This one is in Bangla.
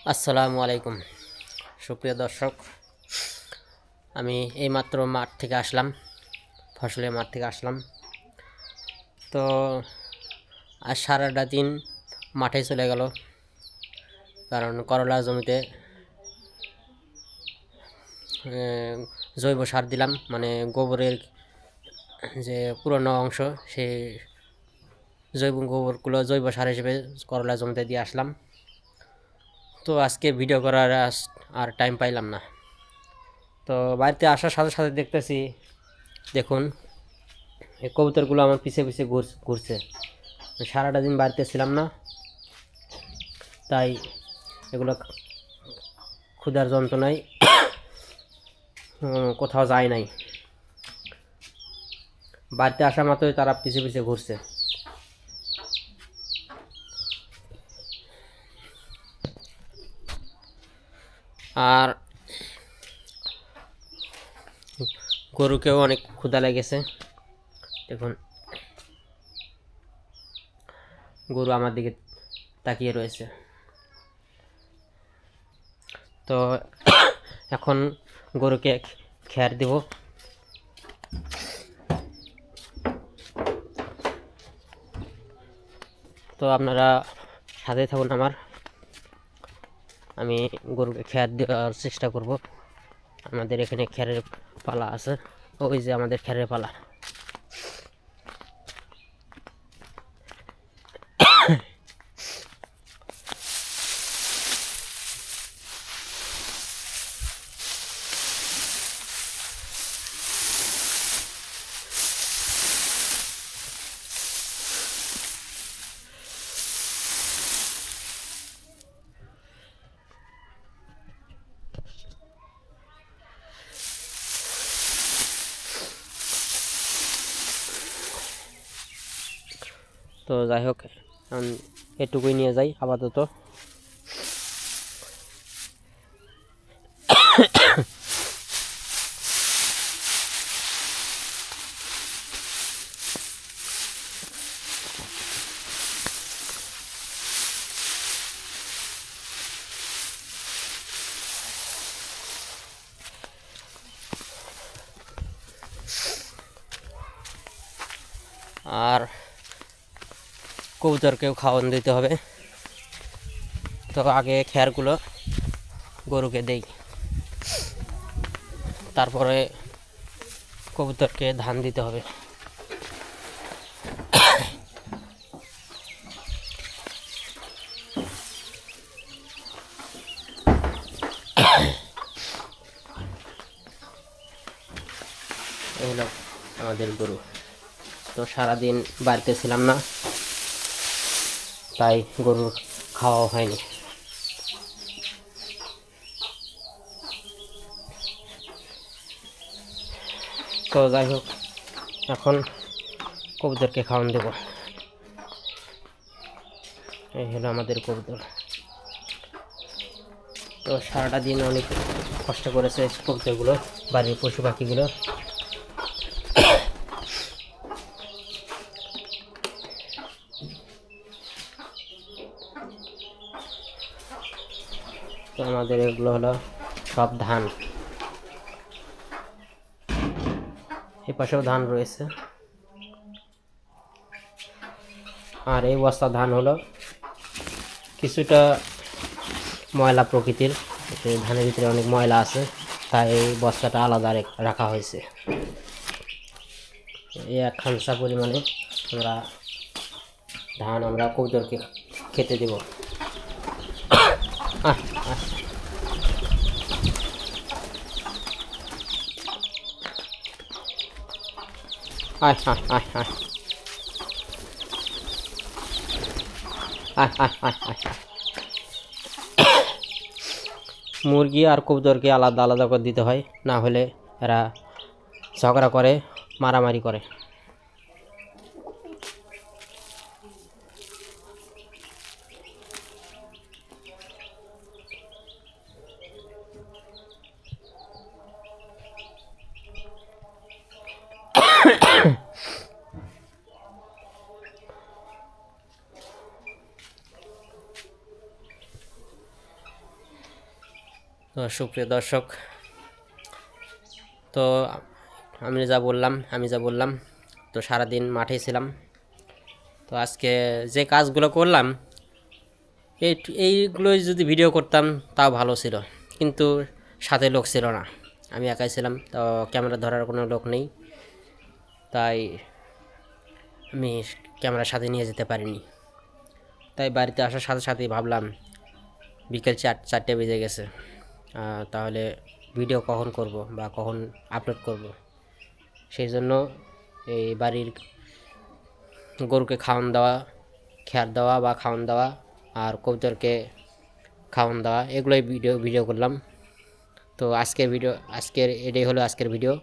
আসসালামু আলাইকুম সুপ্রিয় দর্শক, আমি এইমাত্র মাঠ থেকে আসলাম, ফসলের মাঠ থেকে আসলাম। তো আজ সারাটা দিন মাঠে চলে গেল, কারণ করলা জমিতে জৈব সার দিলাম, মানে গোবরের যে পুরনো অংশ, সেই গোবরগুলো জৈব সার হিসেবে করলা জমিতে দিয়ে আসলাম। তো আজকে ভিডিও করার আর টাইম পাইলাম না। তো বাড়িতে আসার সাথে সাথে দেখতেছি, দেখুন এই কবুতরগুলো আমার পিছে পিছে ঘুরছে। সারাটা দিন বাড়িতে ছিলাম না, তাই এগুলো ক্ষুধার যন্ত্রণায় কোথাও যায় নাই। বাড়িতে আসা মাত্রই তারা পিছে পিছে ঘুরছে। আর গরুকেও অনেক ক্ষুধা লেগেছে। দেখুন, গরু আমার দিকে তাকিয়ে রয়েছে। তো এখন গরুকে খেয়ার দিব। তো আপনারা সাথে থাকুন আমার, আমি গরুকে খেয়ার দেওয়ার চেষ্টা করব। আমাদের এখানে খেরের পালা আছে, ওই যে আমাদের খেরের পালা। তো যাই হোক, এটুকুই নিয়ে যাই আপাতত। আর কবুতরকেও খাওয়ান দিতে হবে, তো আগে খেয়ারগুলো গরুকে দেই, তারপরে কবুতরকে ধান দিতে হবে। এই হলো আমাদের গরু। তো সারাদিন বাড়িতে ছিলাম না, তাই গরুর খাওয়া হয়নি। তো যাই হোক, এখন কবুতরকে খাওয়ান দেব। এই হলো আমাদের কবুতর। তো সারাটা দিন অনেক কষ্ট করেছে কবুতরগুলো, বাড়ির পশু পাখিগুলো। তো আমাদের এগুলো হলো সব ধান, এই পাশেও ধান রয়েছে। আর এই বস্তা ধান হলো কিছুটা ময়লা প্রকৃতির, ধানের ভিতরে অনেক ময়লা আছে, তাই এই বস্তাটা আলাদা রাখা হয়েছে। এই এক খামসা পরিমাণে ধান আমরা কবুতরকে খেতে দেব। আহ আহ আয় আয় আয় আয় আয় আয় আয় আয়। মুরগি আর কবুতরকে আলাদা আলাদা করে দিতে হয়, না হলে এরা ঝগড়া করে, মারামারি করে। তো সুপ্রিয় দর্শক, তো আমি যা বললাম তো সারাদিন মাঠেই ছিলাম। তো আজকে যে কাজগুলো করলাম এই এইগুলোই যদি ভিডিও করতাম তাও ভালো ছিল, কিন্তু সাথে লোক ছিল না, আমি একাই ছিলাম। তো ক্যামেরা ধরার কোনো লোক নেই, তাই আমি ক্যামেরার সাথে নিয়ে যেতে পারিনি। তাই বাড়িতে আসার সাথে সাথেই ভাবলাম বিকেল 4টে বেজে গেছে, তাহলে ভিডিও কখন করব বা কখন আপলোড করব। সেই জন্য এই বাড়ির গরুকে খাওয়ান দেওয়া, খেয়ার দেওয়া বা খাওয়ান দেওয়া, আর কবুতরকে খাওয়ান দেওয়া, এগুলোই ভিডিও করলাম। তো আজকের এটাই হলো আজকের ভিডিও।